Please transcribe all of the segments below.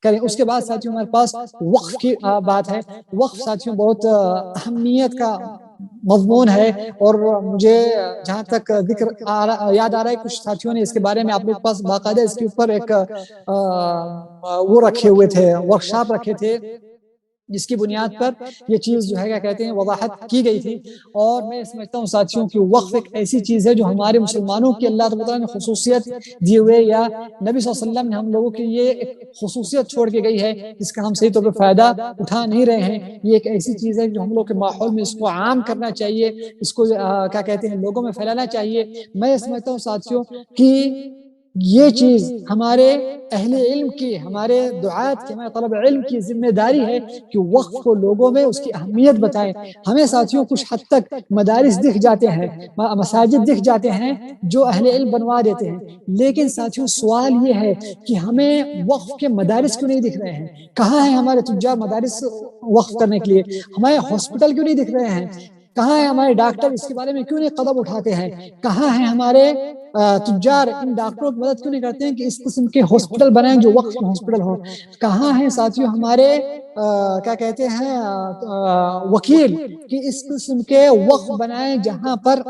کریں۔ اس کے بعد ساتھیوں ہمارے پاس وقف کی بات ہے۔ وقف ساتھیوں بہت اہمیت کا مضمون ہے، اور مجھے جہاں تک ذکر یاد آ رہا ہے کچھ ساتھیوں نے اس کے بارے میں آپ لوگ کے پاس باقاعدہ اس کے اوپر ایک وہ رکھے ہوئے تھے، ورکشاپ رکھے تھے، جس کی بنیاد پر یہ چیز جو ہے کیا کہتے ہیں وضاحت کی گئی تھی۔ اور میں سمجھتا ہوں ساتھیوں کہ وقف ایک ایسی چیز ہے جو ہمارے مسلمانوں کی اللہ تعالیٰ نے خصوصیت دی ہوئے، یا نبی صلی اللہ علیہ وسلم نے ہم لوگوں کے لیے ایک خصوصیت چھوڑ کے گئی ہے جس کا ہم صحیح طور پہ فائدہ اٹھا نہیں رہے ہیں۔ یہ ایک ایسی چیز ہے جو ہم لوگ کے ماحول میں اس کو عام کرنا چاہیے، اس کو کیا کہتے ہیں لوگوں میں پھیلانا چاہیے۔ میں سمجھتا ہوں ساتھیوں کہ یہ چیز ہمارے اہل علم کی، ہمارے دعات کی، ہمارے طلب علم کی ذمہ داری ہے کہ وقف کو لوگوں میں اس کی اہمیت بتائیں۔ ہمیں ساتھیوں کچھ حد تک مدارس دکھ جاتے ہیں، مساجد دکھ جاتے ہیں جو اہل علم بنوا دیتے ہیں، لیکن ساتھیوں سوال یہ ہے کہ ہمیں وقف کے مدارس کیوں نہیں دکھ رہے ہیں؟ کہاں ہیں ہمارے تجار مدارس وقف کرنے کے لیے؟ ہمارے ہاسپٹل کیوں نہیں دکھ رہے ہیں؟ کہاں ہیں ہمارے ڈاکٹر اس کے بارے میں کیوں نہیں قدم اٹھاتے ہیں؟ کہاں ہیں ہمارے تجار ان ڈاکٹروں کی مدد کیوں نہیں کرتے ہیں کہ اس قسم کے ہاسپٹل بنائیں جو وقف کے ہاسپٹل ہوں؟ کہاں ہیں ساتھیوں ہمارے کیا کہتے ہیں وکیل کہ اس قسم کے وقف بنائیں جہاں پر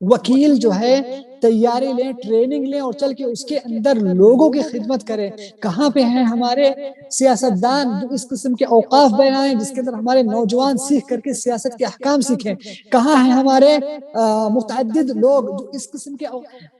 وکیل جو ہے تیاری لیں، ٹریننگ لیں اور چل کے اس کے اندر لوگوں کی خدمت کریں؟ کہاں پہ ہیں ہمارے سیاستدان جو اس قسم کے اوقاف بنائیں جس کے اندر ہمارے نوجوان سیکھ کر کے سیاست کے احکام سیکھیں؟ کہاں ہیں ہمارے متعدد لوگ جو اس قسم کے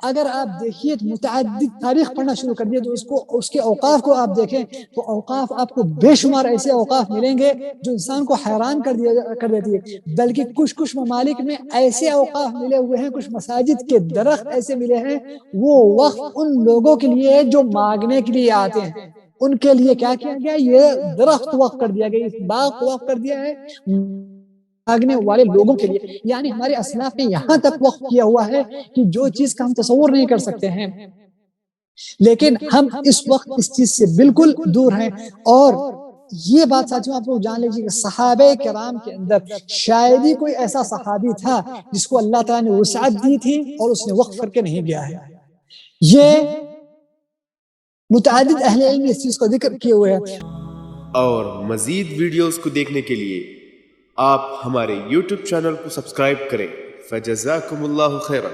اگر آپ دیکھیے متعدد تاریخ پڑھنا شروع کر دیا تو اس کے اوقاف کو آپ دیکھیں تو اوقاف آپ کو بے شمار ایسے اوقاف ملیں گے جو انسان کو حیران کر دیتی ہے۔ بلکہ کچھ ممالک میں ایسے اوقاف ملے ہوئے ہیں، کچھ مساجد کے درخت ایسے ملے ہیں، وہ وقف ان لوگوں کے لیے جو مانگنے کے لیے آتے ہیں، ان کے لیے کیا کیا گیا؟ یہ درخت وقف کر دیا گیا، اس باغ کو وقف کر دیا ہے مانگنے والے لوگوں کے لیے۔ یعنی ہمارے اسلاف نے یہاں تک وقف کیا ہوا ہے کہ جو چیز کا ہم تصور نہیں کر سکتے ہیں، لیکن ہم اس وقت اس چیز سے بالکل دور ہیں۔ اور یہ بات ساتھیوں آپ لوگ جان لیجیے کہ صحابہ کرام کے اندر شاید ہی کوئی ایسا صحابی تھا جس کو اللہ تعالیٰ نے وسعت دی تھی اور اس نے وقف کر کے نہیں گیا ہے۔ یہ متعدد اہل علم اس چیز کو ذکر کیے ہوئے ہیں۔ اور مزید ویڈیوز کو دیکھنے کے لیے آپ ہمارے YouTube چینل کو سبسکرائب کریں۔ فجزاکم اللہ خیرا۔